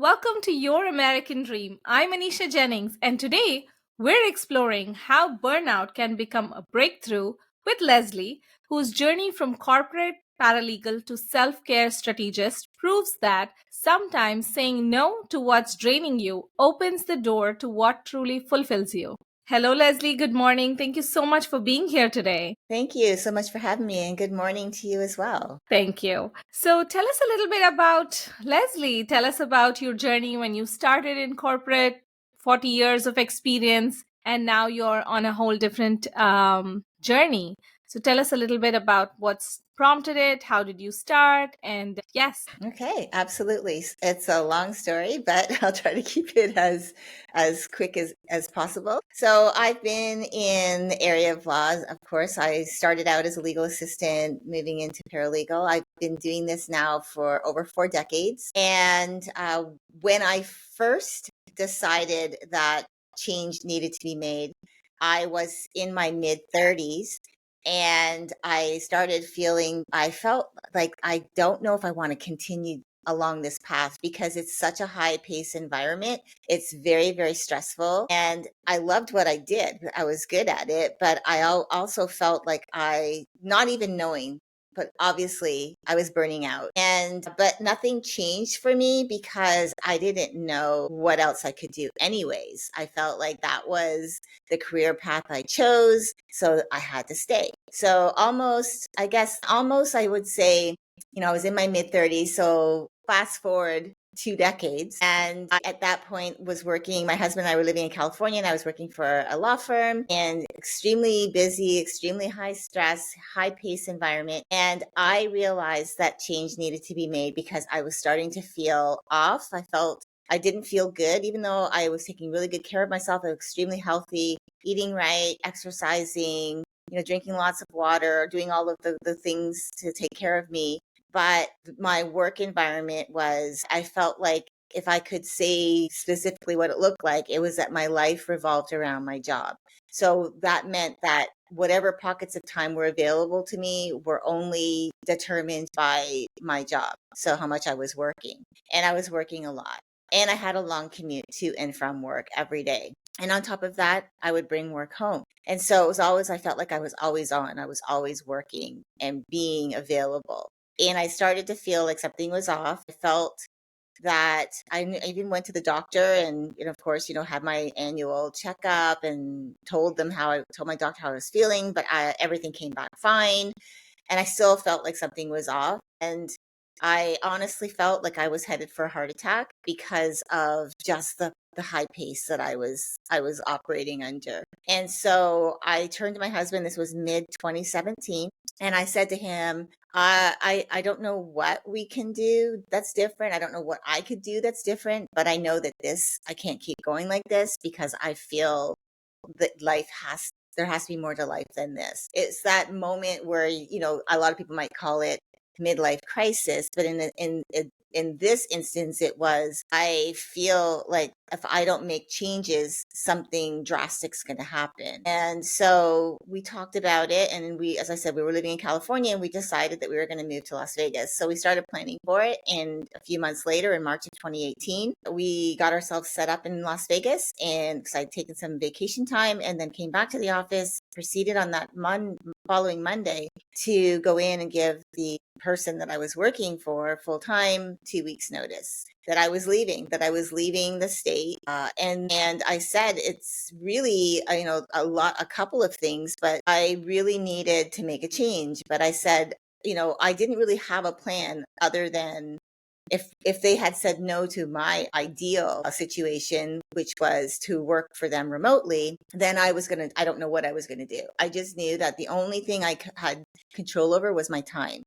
Welcome to Your American Dream. I'm Anisha Jennings, and today we're exploring how burnout can become a breakthrough with Leslie, whose journey from corporate paralegal to self care strategist proves that sometimes saying no to what's draining you opens the door to what truly fulfills you. Hello, Leslie. Good morning. Thank you so much for being here today. Thank you so much for having me, and good morning to you as well. Thank you. So tell us a little bit about Leslie. Tell us about your journey when you started in corporate, 40 years of experience, and now you're on a whole different journey. So tell us a little bit about what's prompted it, how did you start, and yes. Okay, absolutely. It's a long story, but I'll try to keep it as quick as possible. So I've been in the area of law. Of course, I started out as a legal assistant, moving into paralegal. I've been doing this now for over 4 decades. And when I first decided that change needed to be made, I was in my mid 30s and I started feeling, I felt like I don't know if I want to continue along this path because it's such a high pace environment. It's very, very stressful. And I loved what I did. I was good at it, but also felt like not even knowing, but obviously I was burning out. But nothing changed for me because I didn't know what else I could do anyways. I felt like that was the career path I chose. So I had to stay. So almost, I would say, I was in my mid 30s. So fast forward 2 decades. And I, at that point, was working. My husband and I were living in California, and I was working for a law firm and extremely busy, extremely high stress, high pace environment. And I realized that change needed to be made because I was starting to feel off. I didn't feel good, even though I was taking really good care of myself. I was extremely healthy, eating right, exercising, drinking lots of water, doing all of the things to take care of me. But my work environment I felt like if I could say specifically what it looked like, it was that my life revolved around my job. So that meant that whatever pockets of time were available to me were only determined by my job. So how much I was working. And I was working a lot. And I had a long commute to and from work every day. And on top of that, I would bring work home. And so I felt like I was always on. I was always working and being available. And I started to feel like something was off. I felt that I even went to the doctor and, of course, had my annual checkup and told my doctor how I was feeling, but everything came back fine. And I still felt like something was off. And I honestly felt like I was headed for a heart attack because of just the high pace that I was operating under. And so I turned to my husband. This was mid 2017. And I said to him, I don't know what we can do that's different. I don't know what I could do that's different, but I know that I can't keep going like this because I feel that there has to be more to life than this. It's that moment where, a lot of people might call it midlife crisis, but in this instance, it was, I feel like if I don't make changes, something drastic's going to happen. And so we talked about it. And as I said, we were living in California and we decided that we were going to move to Las Vegas. So we started planning for it. And a few months later, in March of 2018, we got ourselves set up in Las Vegas. And because I'd taken some vacation time and then came back to the office, proceeded on that following Monday to go in and give the person that I was working for full time 2 weeks notice that I was leaving the state. And I said, it's really, a couple of things, but I really needed to make a change. But I said, I didn't really have a plan other than if they had said no to my ideal situation, which was to work for them remotely, then I don't know what I was going to do. I just knew that the only thing I had control over was my time,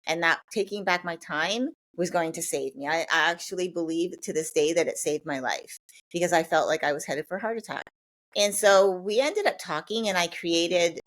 and that taking back my time was going to save me. I actually believe to this day that it saved my life because I felt like I was headed for a heart attack. And so we ended up talking, and I created,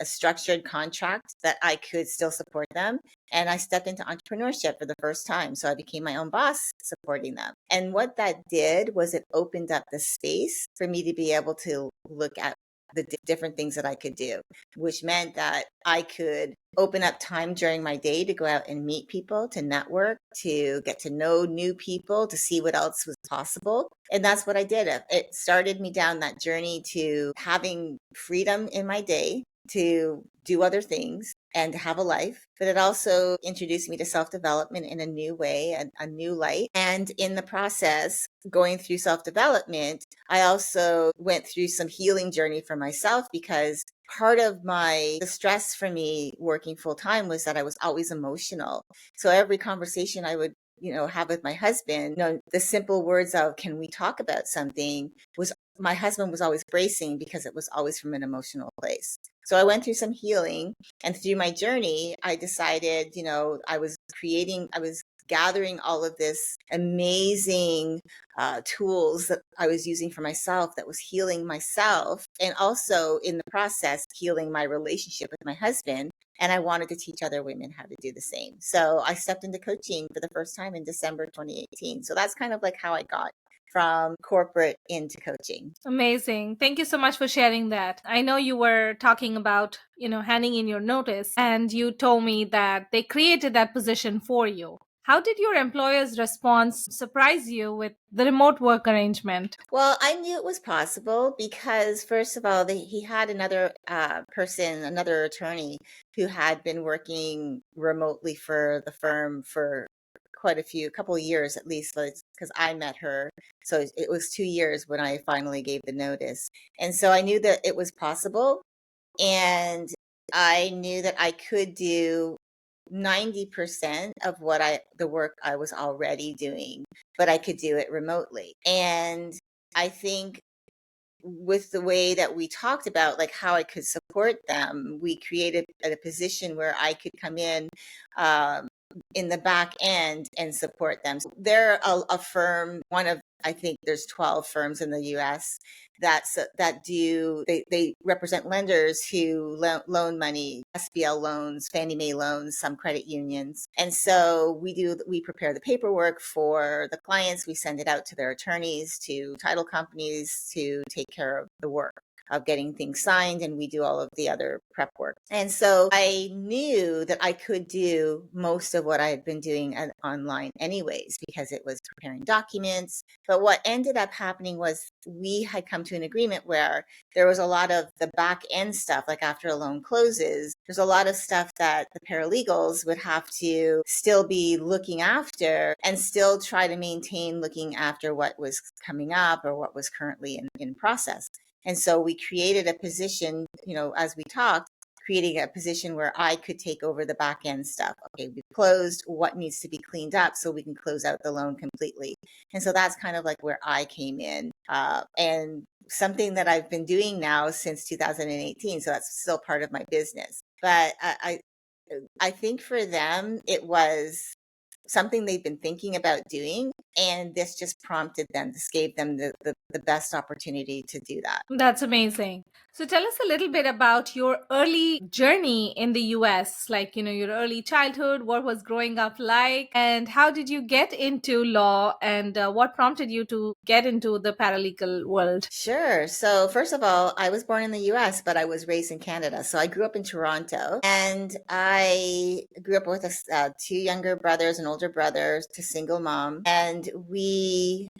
a structured contract that I could still support them. And I stepped into entrepreneurship for the first time. So I became my own boss supporting them. And what that did was it opened up the space for me to be able to look at the different things that I could do, which meant that I could open up time during my day to go out and meet people, to network, to get to know new people, to see what else was possible. And that's what I did. It started me down that journey to having freedom in my day, to do other things and to have a life. But it also introduced me to self-development in a new way, a new light. And in the process, going through self-development, I also went through some healing journey for myself, because part of the stress for me working full time was that I was always emotional. So every conversation I would, have with my husband, the simple words of, can we talk about something, was my husband was always bracing, because it was always from an emotional place. So I went through some healing, and through my journey, I decided, I was gathering all of this amazing tools that I was using for myself, that was healing myself, and also in the process, healing my relationship with my husband. And I wanted to teach other women how to do the same. So I stepped into coaching for the first time in December 2018. So that's kind of like how I got from corporate into coaching. Amazing. Thank you so much for sharing that. I know you were talking about, handing in your notice, and you told me that they created that position for you. How did your employer's response surprise you with the remote work arrangement? Well, I knew it was possible because, first of all, he had another person, another attorney, who had been working remotely for the firm for quite a couple of years at least, because I met her. So it was 2 years when I finally gave the notice. And so I knew that it was possible. And I knew that I could do 90% of the work I was already doing, but I could do it remotely. And I think with the way that we talked about like how I could support them, we created a position where I could come in the back end and support them. So they're a firm, one of, I think there's 12 firms in the US they represent lenders who loan money, SBL loans, Fannie Mae loans, some credit unions. And so we prepare the paperwork for the clients. We send it out to their attorneys, to title companies, to take care of the work of getting things signed, and we do all of the other prep work. And so I knew that I could do most of what I had been doing online anyways, because it was preparing documents. But what ended up happening was we had come to an agreement where there was a lot of the back end stuff, like after a loan closes, there's a lot of stuff that the paralegals would have to still be looking after and still try to maintain looking after what was coming up or what was currently in process. And so we created a position, as we talked, creating a position where I could take over the back end stuff. Okay, we've closed, what needs to be cleaned up so we can close out the loan completely. And so that's kind of like where I came in, and something that I've been doing now since 2018. So that's still part of my business. But I think for them, it was something they've been thinking about doing, and this just prompted them, this gave them the best opportunity to do that. That's amazing. So tell us a little bit about your early journey in the US, like, your early childhood, what was growing up like, and how did you get into law, and what prompted you to get into the paralegal world? Sure. So first of all, I was born in the US, but I was raised in Canada. So I grew up in Toronto, and I grew up with two younger brothers, an older brother, to single mom. And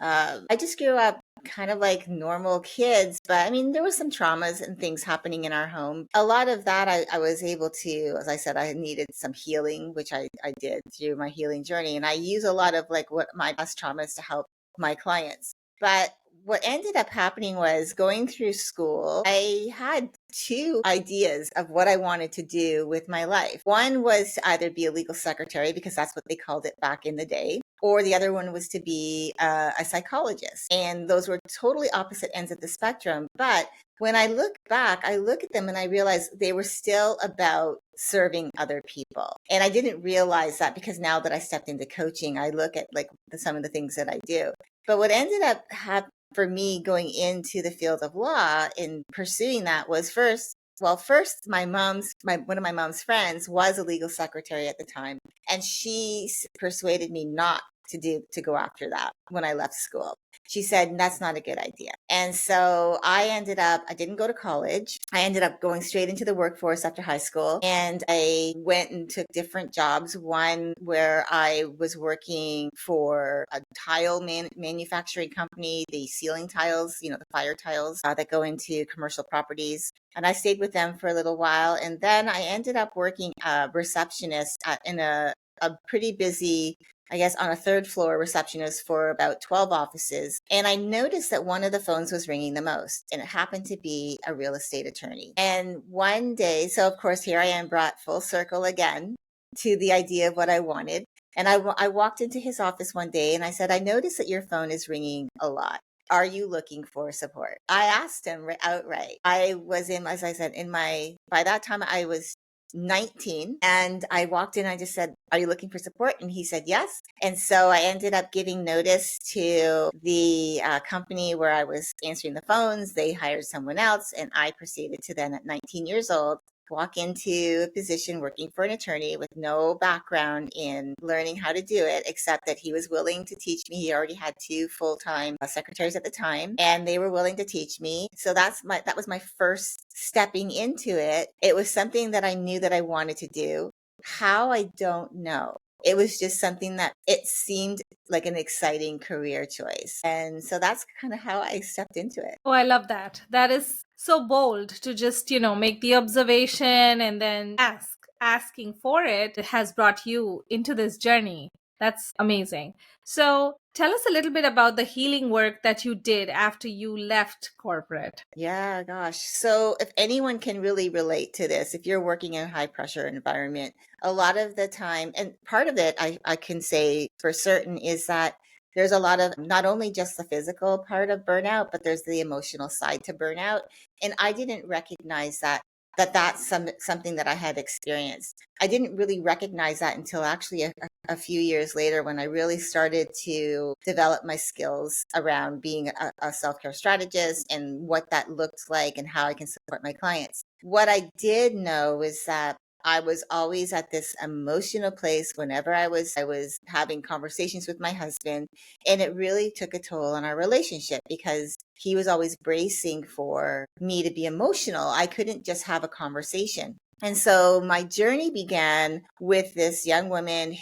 I just grew up kind of like normal kids, but I mean, there was some traumas and things happening in our home. A lot of that I was able to, as I said, I needed some healing, which I did through my healing journey. And I use a lot of like what my past traumas to help my clients. But what ended up happening was going through school, I had two ideas of what I wanted to do with my life. One was to either be a legal secretary, because that's what they called it back in the day, or the other one was to be a psychologist. And those were totally opposite ends of the spectrum. But when I look back, I look at them and I realize they were still about serving other people. And I didn't realize that, because now that I stepped into coaching, I look at like some of the things that I do. But what ended up happening for me going into the field of law and pursuing that was first, one of my mom's friends was a legal secretary at the time, and she persuaded me not to go after that when I left school. She said, that's not a good idea. And so I didn't go to college. I ended up going straight into the workforce after high school. And I went and took different jobs. One where I was working for a tile manufacturing company, the ceiling tiles, the fire tiles that go into commercial properties. And I stayed with them for a little while. And then I ended up working a receptionist in a pretty busy, I guess, on a third floor receptionist for about 12 offices. And I noticed that one of the phones was ringing the most, and it happened to be a real estate attorney. And one day, so of course, here I am brought full circle again to the idea of what I wanted. And I walked into his office one day and I said, I noticed that your phone is ringing a lot. Are you looking for support? I asked him outright. I was as I said, by that time I was 19, and I walked in. I just said, are you looking for support? And he said yes. And so I ended up giving notice to the company where I was answering the phones. They hired someone else, and I proceeded to then, at 19 years old, walk into a position working for an attorney with no background in learning how to do it, except that he was willing to teach me. He already had 2 full-time secretaries at the time, and they were willing to teach me. So that was my first stepping into it. It was something that I knew that I wanted to do. How, I don't know. It was just something that it seemed like an exciting career choice. And so that's kind of how I stepped into it. Oh, I love that. That is so bold to just, make the observation and then asking for it has brought you into this journey. That's amazing. So tell us a little bit about the healing work that you did after you left corporate. Yeah, gosh. So if anyone can really relate to this, if you're working in a high pressure environment, a lot of the time, and part of it I can say for certain is that there's a lot of not only just the physical part of burnout, but there's the emotional side to burnout. And I didn't recognize that's something that I had experienced. I didn't really recognize that until actually a few years later, when I really started to develop my skills around being a self-care strategist and what that looks like and how I can support my clients. What I did know is that I was always at this emotional place whenever I was having conversations with my husband, and it really took a toll on our relationship because he was always bracing for me to be emotional. I couldn't just have a conversation. And so my journey began with this young woman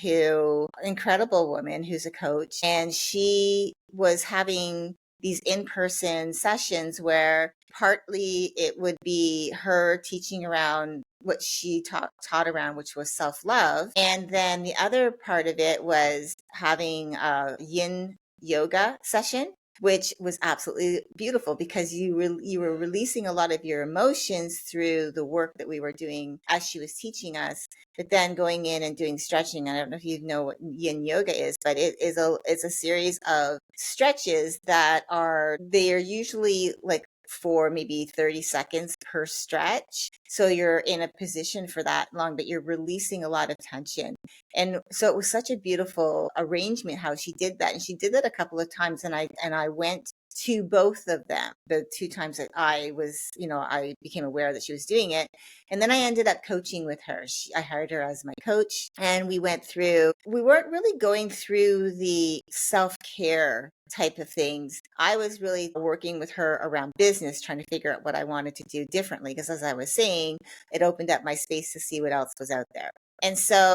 incredible woman who's a coach, and she was having these in-person sessions where partly it would be her teaching around what she taught around, which was self-love. And then the other part of it was having a yin yoga session, which was absolutely beautiful because you were releasing a lot of your emotions through the work that we were doing as she was teaching us, but then going in and doing stretching. I don't know if you know what yin yoga is, but it's a series of stretches they are usually like for maybe 30 seconds per stretch. So you're in a position for that long, but you're releasing a lot of tension. And so it was such a beautiful arrangement how she did that. And she did that a couple of times. And I went to both of them, the 2 times that I was, I became aware that she was doing it. And then I ended up coaching with her. I hired her as my coach, and we weren't really going through the self-care type of things. I was really working with her around business, trying to figure out what I wanted to do differently. Because as I was saying, it opened up my space to see what else was out there. And so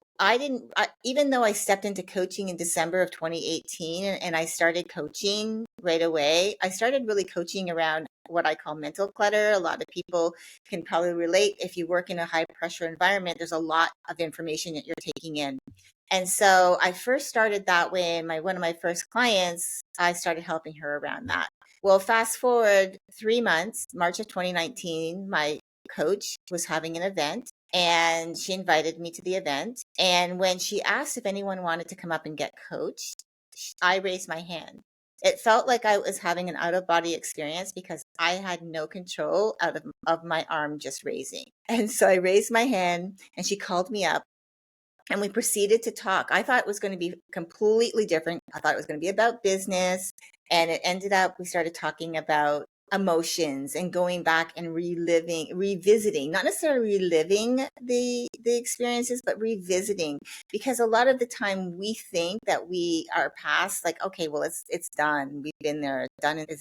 even though I stepped into coaching in December of 2018 and I started coaching right away, I started really coaching around what I call mental clutter. A lot of people can probably relate. If you work in a high pressure environment, there's a lot of information that you're taking in. And so I first started that way. One of my first clients, I started helping her around that. Well, fast forward 3 months, March of 2019, my coach was having an event, and she invited me to the event. And when she asked if anyone wanted to come up and get coached, I raised my hand. It felt like I was having an out-of-body experience because I had no control of my arm just raising. And so I raised my hand, and she called me up, and we proceeded to talk. I thought it was going to be completely different. I thought it was going to be about business. And it ended up, we started talking about emotions and going back and revisiting, not necessarily reliving the experiences, but revisiting. Because a lot of the time we think that we are past, like, okay, well, it's done. We've been there, done it.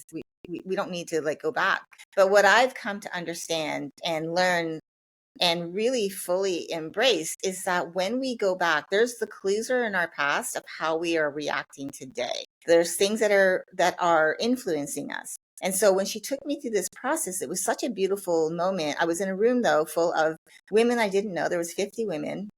We don't need to like go back. But what I've come to understand and learn and really fully embrace is that when we go back, there's the clues are in our past of how we are reacting today. There's things that are influencing us. And so when she took me through this process, it was such a beautiful moment. I was in a room though full of women I didn't know. There was 50 women.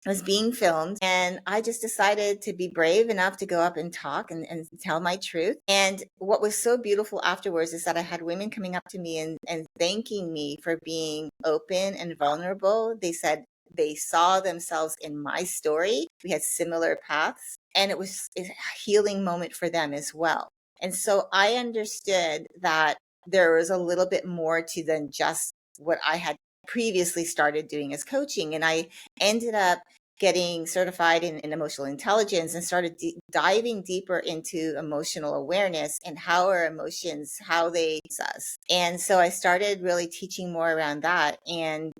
It was being filmed, and I just decided to be brave enough to go up and talk and tell my truth. And what was so beautiful afterwards is that I had women coming up to me and thanking me for being open and vulnerable. They said they saw themselves in my story. We had similar paths, and it was a healing moment for them as well. And so I understood that there was a little bit more to than just what I had previously started doing as coaching. And I ended up getting certified in emotional intelligence and started diving deeper into emotional awareness and how our emotions, how they use us. And so I started really teaching more around that, and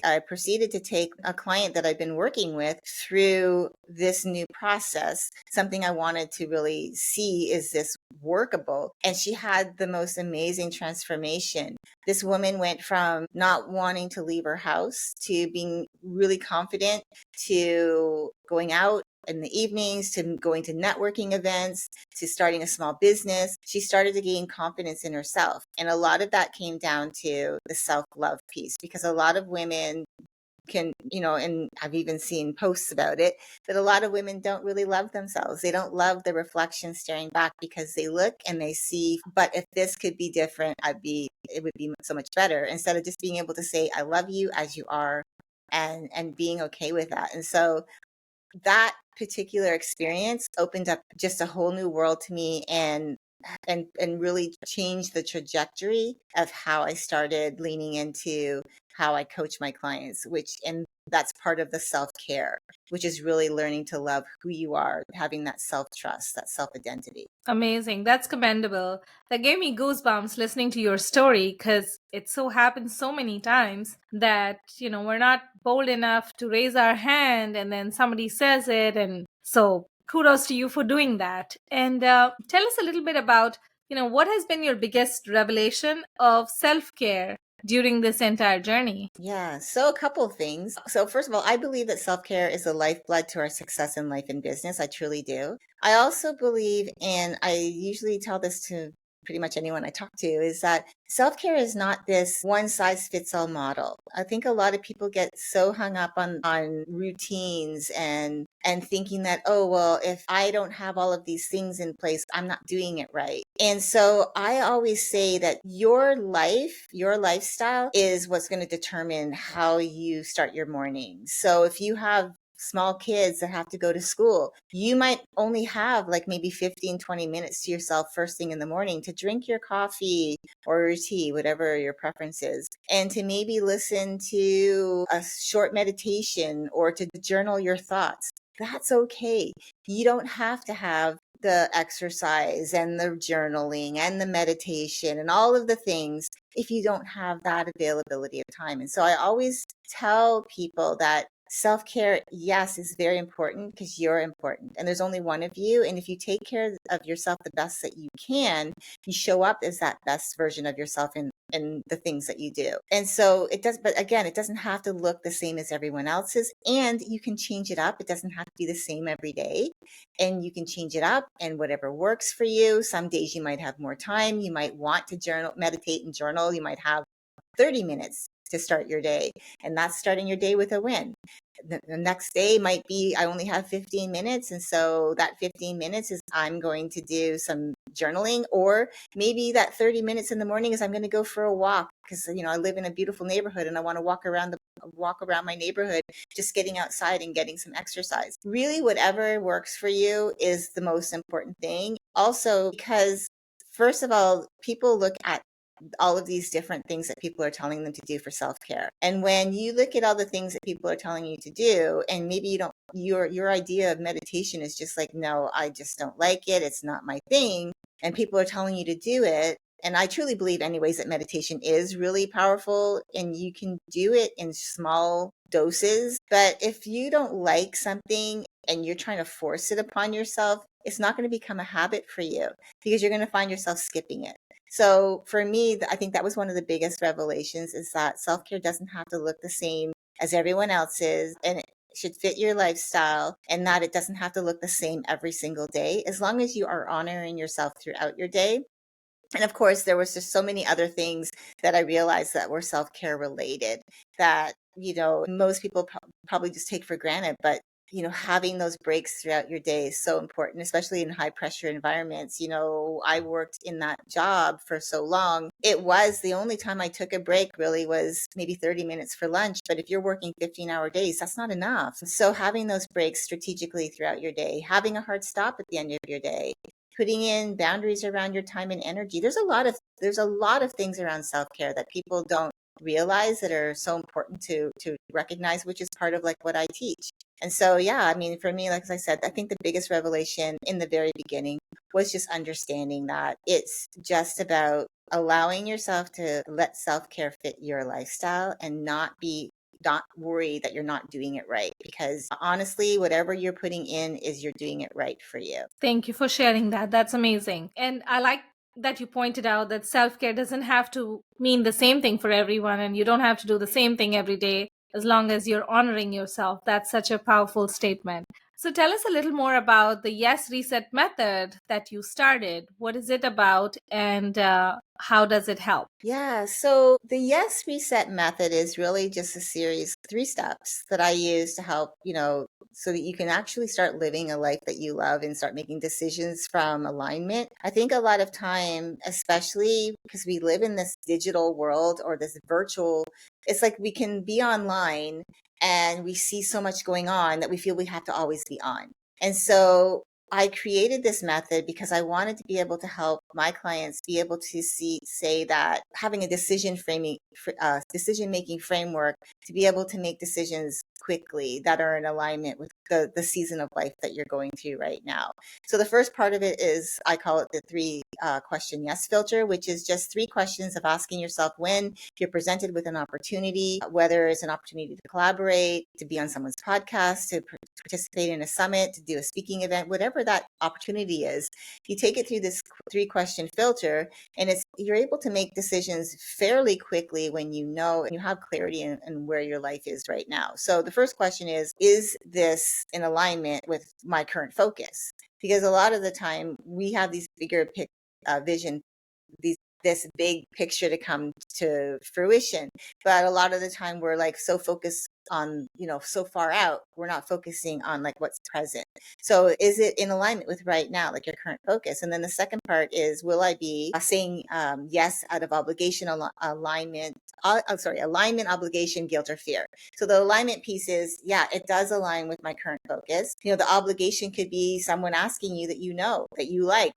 I proceeded to take a client that I've been working with through this new process. Something I wanted to really see, is this workable? And she had the most amazing transformation. This woman went from not wanting to leave her house to being really confident, to going out in the evenings, to going to networking events, to starting a small business. She started to gain confidence in herself. And a lot of that came down to the self-love piece, because a lot of women can, and I've even seen posts about it, that a lot of women don't really love themselves. They don't love the reflection staring back, because they look and they see, but if this could be different, it would be so much better, instead of just being able to say, I love you as you are, and being okay with that. And so that particular experience opened up just a whole new world to me, and really changed the trajectory of how I started leaning into how I coach my clients, and that's part of the self-care, which is really learning to love who you are, having that self-trust, that self-identity. Amazing. That's commendable. That gave me goosebumps listening to your story, because it so happens so many times that, we're not bold enough to raise our hand, and then somebody says it. And so kudos to you for doing that. And tell us a little bit about, what has been your biggest revelation of self care during this entire journey? Yeah, so a couple of things. So first of all, I believe that self-care is the lifeblood to our success in life and business. I truly do. I also believe, and I usually tell this to pretty much anyone I talk to, is that self-care is not this one size fits all model. I think a lot of people get so hung up on routines and thinking that, oh, well, if I don't have all of these things in place, I'm not doing it right. And so I always say that your life, your lifestyle is what's going to determine how you start your morning. So if you have small kids that have to go to school, you might only have like maybe 15-20 minutes to yourself first thing in the morning to drink your coffee or your tea, whatever your preference is, and to maybe listen to a short meditation or to journal your thoughts. That's okay. You don't have to have the exercise and the journaling and the meditation and all of the things if you don't have that availability of time. And so I always tell people that self-care, yes, is very important, because you're important and there's only one of you. And if you take care of yourself the best that you can, you show up as that best version of yourself in the things that you do. And so it does, but again, it doesn't have to look the same as everyone else's, and you can change it up. It doesn't have to be the same every day, and you can change it up and whatever works for you. Some days you might have more time. You might want to journal, meditate and journal. You might have 30 minutes to start your day, and that's starting your day with a win. The next day might be, I only have 15 minutes. And so that 15 minutes is I'm going to do some journaling, or maybe that 30 minutes in the morning is I'm going to go for a walk, because, I live in a beautiful neighborhood and I want to walk around my neighborhood, just getting outside and getting some exercise. Really, whatever works for you is the most important thing. Also, because first of all, people look at all of these different things that people are telling them to do for self-care. And when you look at all the things that people are telling you to do, and maybe you don't, your idea of meditation is just like, no, I just don't like it. It's not my thing. And people are telling you to do it. And I truly believe, anyways, that meditation is really powerful and you can do it in small doses. But if you don't like something and you're trying to force it upon yourself, it's not going to become a habit for you because you're going to find yourself skipping it. So for me, I think that was one of the biggest revelations, is that self-care doesn't have to look the same as everyone else's, and it should fit your lifestyle, and that it doesn't have to look the same every single day, as long as you are honoring yourself throughout your day. And of course, there was just so many other things that I realized that were self-care related that, most people probably just take for granted. But, having those breaks throughout your day is so important, especially in high pressure environments. I worked in that job for so long. It was the only time I took a break really was maybe 30 minutes for lunch. But if you're working 15-hour days, that's not enough. So having those breaks strategically throughout your day, having a hard stop at the end of your day, putting in boundaries around your time and energy. There's a lot of things around self-care that people don't realize that are so important to recognize, which is part of like what I teach. And so, yeah, I mean, for me, like I said, I think the biggest revelation in the very beginning was just understanding that it's just about allowing yourself to let self-care fit your lifestyle and not worry that you're not doing it right, because honestly, whatever you're putting in is you're doing it right for you. Thank you for sharing that. That's amazing. And I like that you pointed out that self care doesn't have to mean the same thing for everyone, and you don't have to do the same thing every day as long as you're honoring yourself. That's such a powerful statement. So tell us a little more about the Yes Reset method that you started. What is it about, and how does it help? Yeah, so the Yes Reset method is really just a series, 3 steps that I use to help, so that you can actually start living a life that you love and start making decisions from alignment. I think a lot of time, especially because we live in this digital world or this virtual, it's like we can be online and we see so much going on that we feel we have to always be on. And so I created this method because I wanted to be able to help my clients be able to say that having a decision making framework to be able to make decisions quickly that are in alignment with the season of life that you're going through right now. So the first part of it is, I call it the 3 question yes filter, which is just 3 questions of asking yourself when you're presented with an opportunity, whether it's an opportunity to collaborate, to be on someone's podcast, to participate in a summit, to do a speaking event, whatever that opportunity is. You take it through this 3 question filter, and you're able to make decisions fairly quickly when you know and you have clarity in where your life is right now. So the first question is this in alignment with my current focus? Because a lot of the time we have these bigger vision, this big picture to come to fruition, but a lot of the time we're like so focused on, so far out, we're not focusing on like what's present. So is it in alignment with right now, like your current focus? And then the second part is, will I be saying yes out of obligation, alignment, obligation, guilt, or fear? So the alignment piece is, yeah, it does align with my current focus. The obligation could be someone asking you that that you like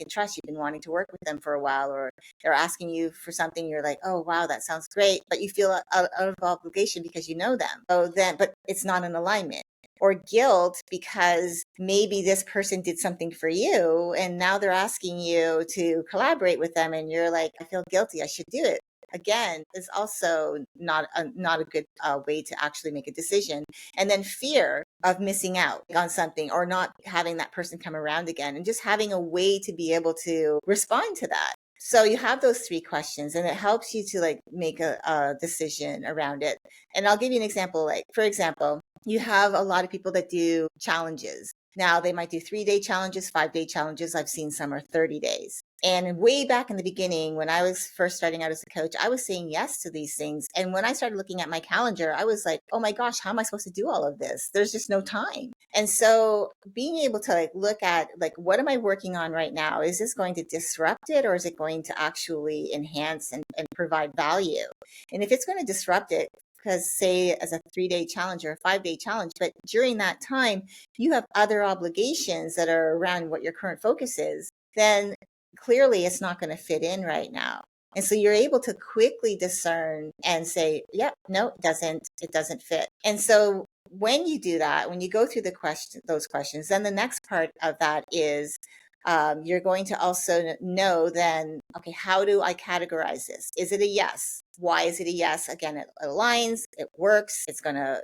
and trust. You've been wanting to work with them for a while, or they're asking you for something. You're like, oh, wow, that sounds great. But you feel out of obligation because you know them. But it's not in alignment. Or guilt because maybe this person did something for you and now they're asking you to collaborate with them. And you're like, I feel guilty. I should do it. Again, is also not a good way to actually make a decision. And then fear of missing out on something or not having that person come around again, and just having a way to be able to respond to that. So you have those 3 questions, and it helps you to like make a decision around it. And I'll give you an example. Like, for example, you have a lot of people that do challenges. Now they might do 3-day challenges, 5-day challenges. I've seen some are 30 days. And way back in the beginning, when I was first starting out as a coach, I was saying yes to these things. And when I started looking at my calendar, I was like, oh my gosh, how am I supposed to do all of this? There's just no time. And so being able to like look at like, what am I working on right now? Is this going to disrupt it, or is it going to actually enhance and provide value? And if it's going to disrupt it, because say as a 3-day challenge or a 5-day challenge, but during that time, you have other obligations that are around what your current focus is, then clearly it's not going to fit in right now. And so you're able to quickly discern and say, yep, no, it doesn't fit. And so when you do that, when you go through those questions, then the next part of that is, You're going to also know then, okay, how do I categorize this? Is it a yes? Why is it a yes? Again, it aligns, it works, it's gonna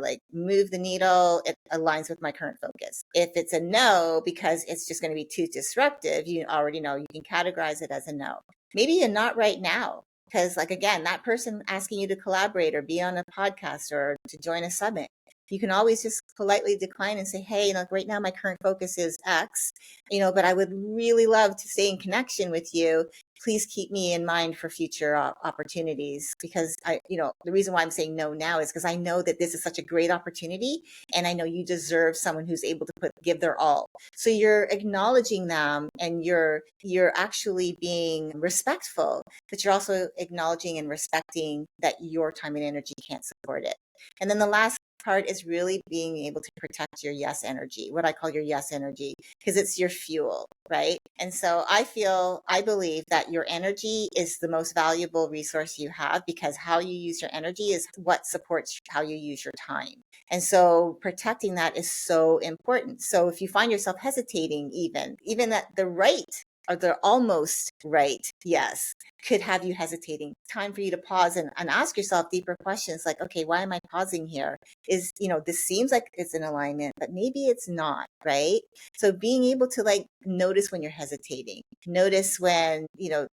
like move the needle, it aligns with my current focus. If it's a no, because it's just gonna be too disruptive, you already know you can categorize it as a no. Maybe a not right now. Because like again, that person asking you to collaborate or be on a podcast or to join a summit, you can always just politely decline and say, hey, right now my current focus is X, but I would really love to stay in connection with you. Please keep me in mind for future opportunities, because the reason why I'm saying no now is because I know that this is such a great opportunity, and I know you deserve someone who's able to give their all. So you're acknowledging them, and you're actually being respectful, but you're also acknowledging and respecting that your time and energy can't support it. And then the last part is really being able to protect your yes energy, what I call your yes energy, because it's your fuel, right? And so I believe that your energy is the most valuable resource you have, because how you use your energy is what supports how you use your time. And so protecting that is so important. So if you find yourself hesitating, even at the right or the almost right yes could have you hesitating, time for you to pause and ask yourself deeper questions like, okay, why am I pausing here? Is, this seems like it's in alignment, but maybe it's not, right? So being able to like notice when you're hesitating, notice when,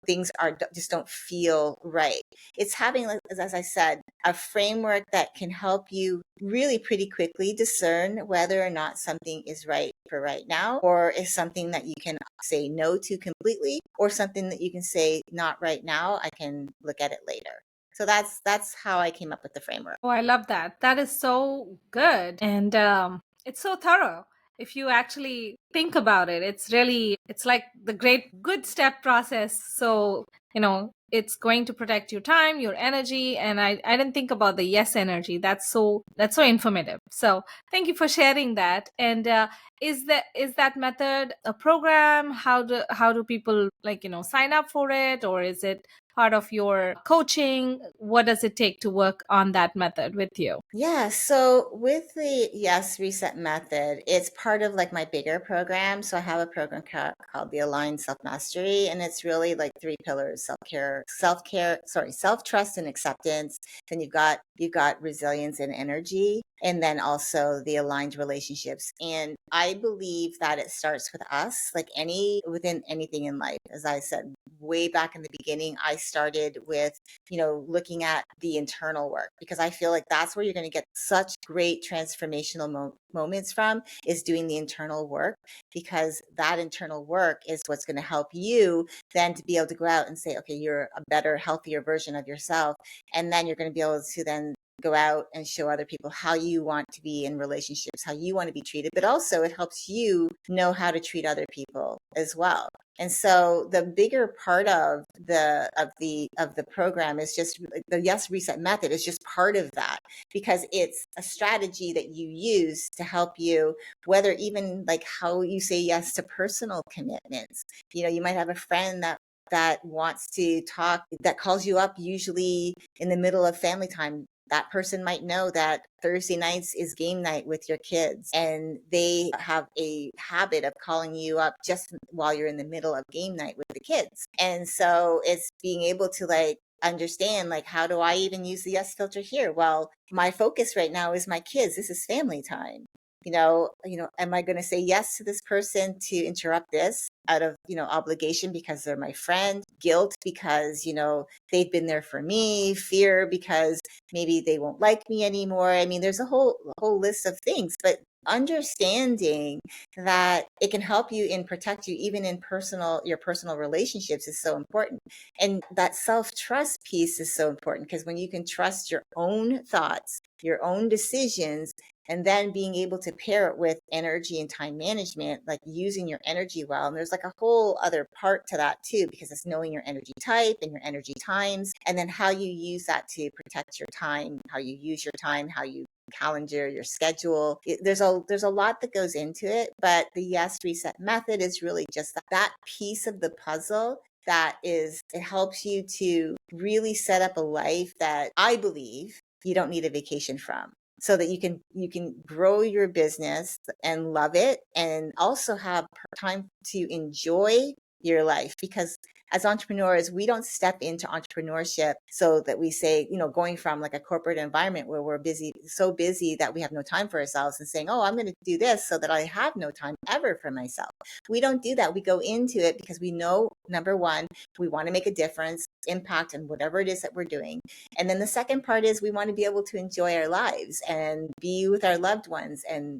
things just don't feel right. It's having, like, as I said, a framework that can help you really pretty quickly discern whether or not something is right for right now, or is something that you can say no to completely, or something that you can say not right now, I can look at it later. So that's how I came up with the framework. Oh, I love that. That is so good. And it's so thorough. If you actually think about it, it's like the great good step process. So, it's going to protect your time, your energy. And I didn't think about the yes energy. That's so informative. So thank you for sharing that. And is that method a program? How do people sign up for it, or is it part of your coaching? What does it take to work on that method with you? Yeah, so with the Yes Reset method, it's part of like my bigger program. So I have a program called the Aligned Self Mastery, and it's really like three pillars: self trust and acceptance. Then you've got resilience and energy, and then also the aligned relationships. And I believe that it starts with us, like within anything in life. As I said, way back in the beginning, I started with looking at the internal work, because I feel like that's where you're going to get such great transformational moments from, is doing the internal work, because that internal work is what's going to help you then to be able to go out and say, okay, you're a better, healthier version of yourself. And then you're going to be able to then go out and show other people how you want to be in relationships, how you want to be treated, but also it helps you know how to treat other people as well. And so the bigger part of the program is just the Yes Reset method is just part of that, because it's a strategy that you use to help you, whether even like how you say yes to personal commitments. You might have a friend that wants to talk, that calls you up usually in the middle of family time. That person might know that Thursday nights is game night with your kids, and they have a habit of calling you up just while you're in the middle of game night with the kids. And so it's being able to like understand, like, how do I even use the yes filter here? Well, my focus right now is my kids. This is family time. Am I going to say yes to this person to interrupt this out of, obligation because they're my friend, guilt because, they've been there for me, fear because maybe they won't like me anymore. I mean, there's a whole list of things, but understanding that it can help you and protect you even in your personal relationships is so important. And that self-trust piece is so important, because when you can trust your own thoughts, your own decisions, and then being able to pair it with energy and time management, like using your energy well. And there's like a whole other part to that too, because it's knowing your energy type and your energy times, and then how you use that to protect your time, how you use your time, how you calendar your schedule. There's a lot that goes into it, but the Yes Reset method is really just that piece of the puzzle. It helps you to really set up a life that I believe you don't need a vacation from. so that you can grow your business and love it, and also have time to enjoy your life. Because as entrepreneurs, we don't step into entrepreneurship so that we say, going from like a corporate environment where we're busy, so busy that we have no time for ourselves, and saying, oh, I'm going to do this so that I have no time ever for myself. We don't do that. We go into it because we know, number one, we want to make a difference, impact, and whatever it is that we're doing. And then the second part is we want to be able to enjoy our lives and be with our loved ones, and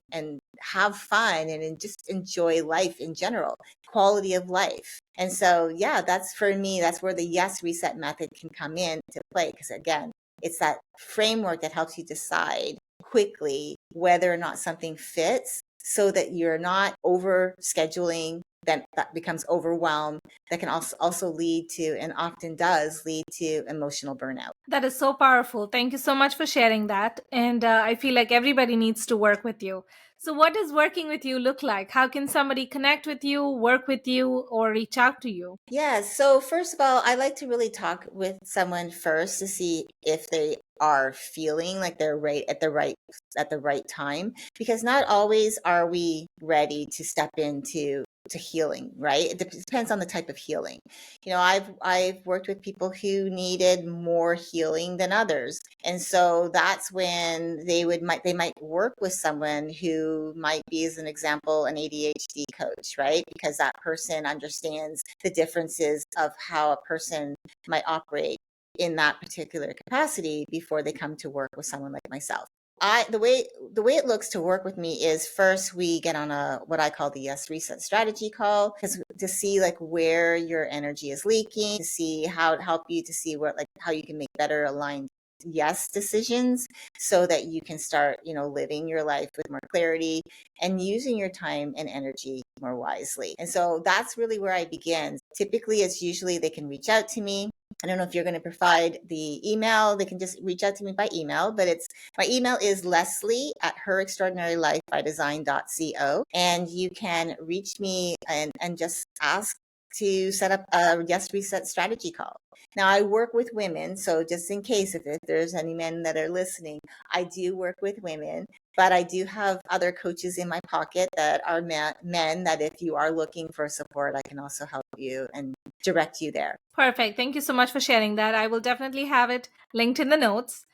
have fun, and just enjoy life in general, quality of life. And so, yeah, that's, for me, that's where the Yes Reset method can come in to play. Because again, it's that framework that helps you decide quickly whether or not something fits, so that you're not over scheduling, then that becomes overwhelmed. That can also lead to, and often does lead to, emotional burnout. That is so powerful. Thank you so much for sharing that. And I feel like everybody needs to work with you. So, what does working with you look like? How can somebody connect with you, work with you, or reach out to you? Yeah, so first of all, I like to really talk with someone first to see if they are feeling like they're right at the right time, because not always are we ready to step into to healing, right? It depends on the type of healing. I've worked with people who needed more healing than others. And so that's when they might work with someone who might be, as an example, an ADHD coach, right? Because that person understands the differences of how a person might operate in that particular capacity before they come to work with someone like myself. The way it looks to work with me is, first we get on a what I call the Yes Reset strategy call, because to see like where your energy is leaking, to see how to help you to see how you can make better aligned yes decisions, so that you can start living your life with more clarity and using your time and energy more wisely. And so that's really where I begin. Typically, it's usually they can reach out to me. I don't know if you're going to provide the email. They can just reach out to me by email, but my email is Leslie at herextraordinarylifebydesign.co. And you can reach me and just ask to set up a Yes Reset strategy call. Now, I work with women, so just in case if there's any men that are listening, I do work with women, but I do have other coaches in my pocket that are men that, if you are looking for support, I can also help you and direct you there. Perfect. Thank you so much for sharing that. I will definitely have it linked in the notes.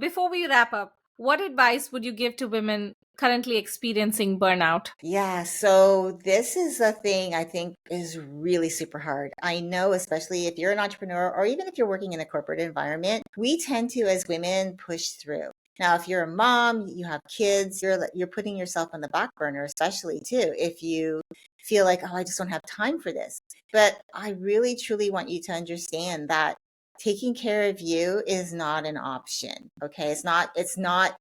Before we wrap up, what advice would you give to women currently experiencing burnout? Yeah, so this is a thing I think is really super hard. I know, especially if you're an entrepreneur or even if you're working in a corporate environment, we tend to, as women, push through. Now, if you're a mom, you have kids, you're putting yourself on the back burner, especially too, if you feel like, oh, I just don't have time for this. But I really truly want you to understand that taking care of you is not an option. Okay. It's not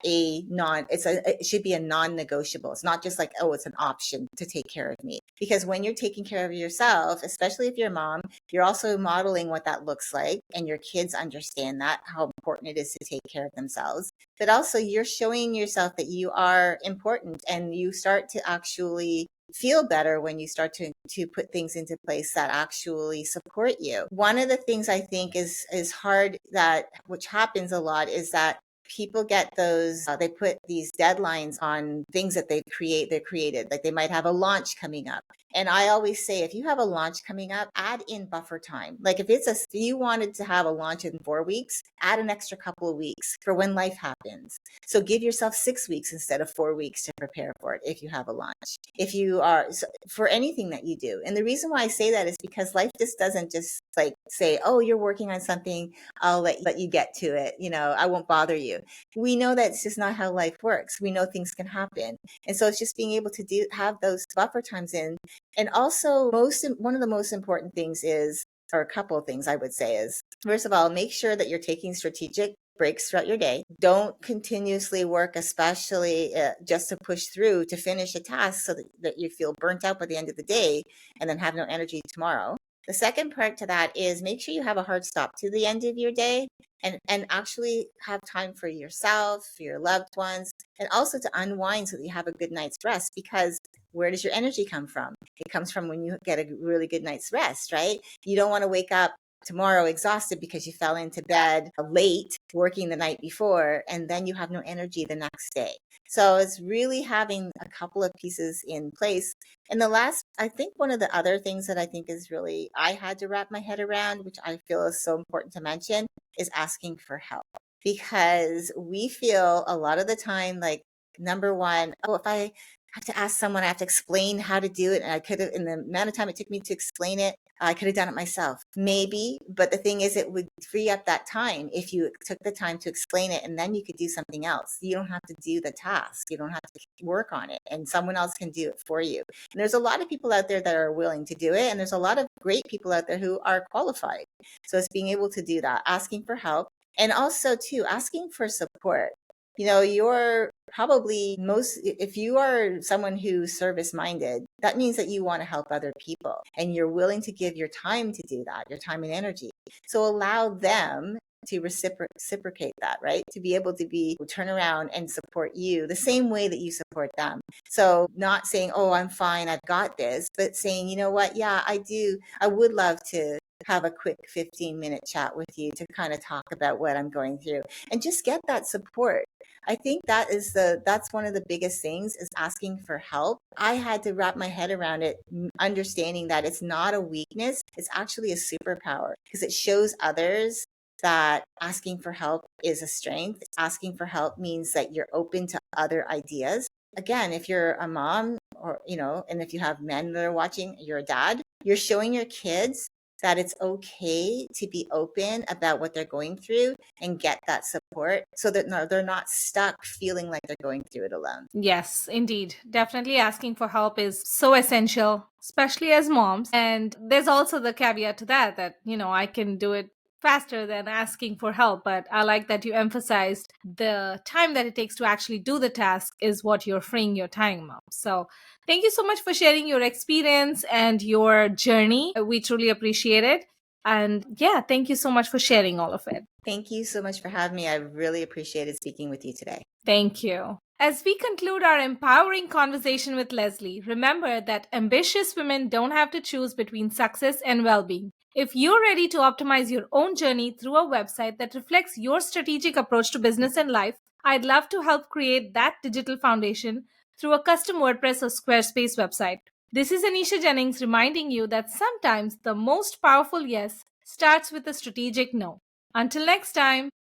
a non, it should be a non-negotiable. It's not just like, oh, it's an option to take care of me. Because when you're taking care of yourself, especially if you're a mom, you're also modeling what that looks like. And your kids understand that, how important it is to take care of themselves. But also you're showing yourself that you are important, and you start to actually feel better when you start to put things into place that actually support you. One of the things I think is hard, that which happens a lot, is that people get those they put these deadlines on things that they're created, like they might have a launch coming up. And I always say, if you have a launch coming up, add in buffer time. Like if you wanted to have a launch in 4 weeks, add an extra couple of weeks for when life happens. So give yourself 6 weeks instead of 4 weeks to prepare for it if you have a launch. If you are, for anything that you do. And the reason why I say that is because life just doesn't just like say, oh, you're working on something, I'll let you get to it. I won't bother you. We know that it's just not how life works. We know things can happen. And so it's just being able to have those buffer times in. And also, one of the most important things is, or a couple of things I would say is, first of all, make sure that you're taking strategic breaks throughout your day. Don't continuously work, especially just to push through to finish a task, so that you feel burnt out by the end of the day and then have no energy tomorrow. The second part to that is, make sure you have a hard stop to the end of your day, and actually have time for yourself, for your loved ones, and also to unwind so that you have a good night's rest. Because where does your energy come from? It comes from when you get a really good night's rest, right? You don't want to wake up tomorrow exhausted because you fell into bed late working the night before, and then you have no energy the next day. So it's really having a couple of pieces in place. And the last, I think one of the other things that I think is really, I had to wrap my head around, which I feel is so important to mention, is asking for help. Because we feel a lot of the time like, number one, oh, if I have to ask someone, I have to explain how to do it. And I could have, in the amount of time it took me to explain it, I could have done it myself. Maybe, but the thing is, it would free up that time if you took the time to explain it, and then you could do something else. You don't have to do the task. You don't have to work on it, and someone else can do it for you. And there's a lot of people out there that are willing to do it, and there's a lot of great people out there who are qualified. So it's being able to do that, asking for help, and also too, asking for support. You're probably if you are someone who's service minded, that means that you want to help other people and you're willing to give your time to do that, your time and energy. So allow them to reciprocate that, right? To be able to turn around and support you the same way that you support them. So not saying, oh, I'm fine, I've got this, but saying, you know what? Yeah, I would love to have a quick 15-minute chat with you to kind of talk about what I'm going through and just get that support. I think that's one of the biggest things, is asking for help. I had to wrap my head around it, understanding that it's not a weakness, it's actually a superpower, because it shows others that asking for help is a strength. Asking for help means that you're open to other ideas. Again, if you're a mom, or and if you have men that are watching, you're a dad, you're showing your kids that it's okay to be open about what they're going through and get that support, so that they're not stuck feeling like they're going through it alone. Yes, indeed. Definitely asking for help is so essential, especially as moms. And there's also the caveat to that, I can do it faster than asking for help. But I like that you emphasized the time that it takes to actually do the task is what you're freeing your time up. So thank you so much for sharing your experience and your journey. We truly appreciate it. And yeah, thank you so much for sharing all of it. Thank you so much for having me. I really appreciated speaking with you today. Thank you. As we conclude our empowering conversation with Leslie, remember that ambitious women don't have to choose between success and well being. If you're ready to optimize your own journey through a website that reflects your strategic approach to business and life, I'd love to help create that digital foundation through a custom WordPress or Squarespace website. This is Anisha Jennings reminding you that sometimes the most powerful yes starts with a strategic no. Until next time.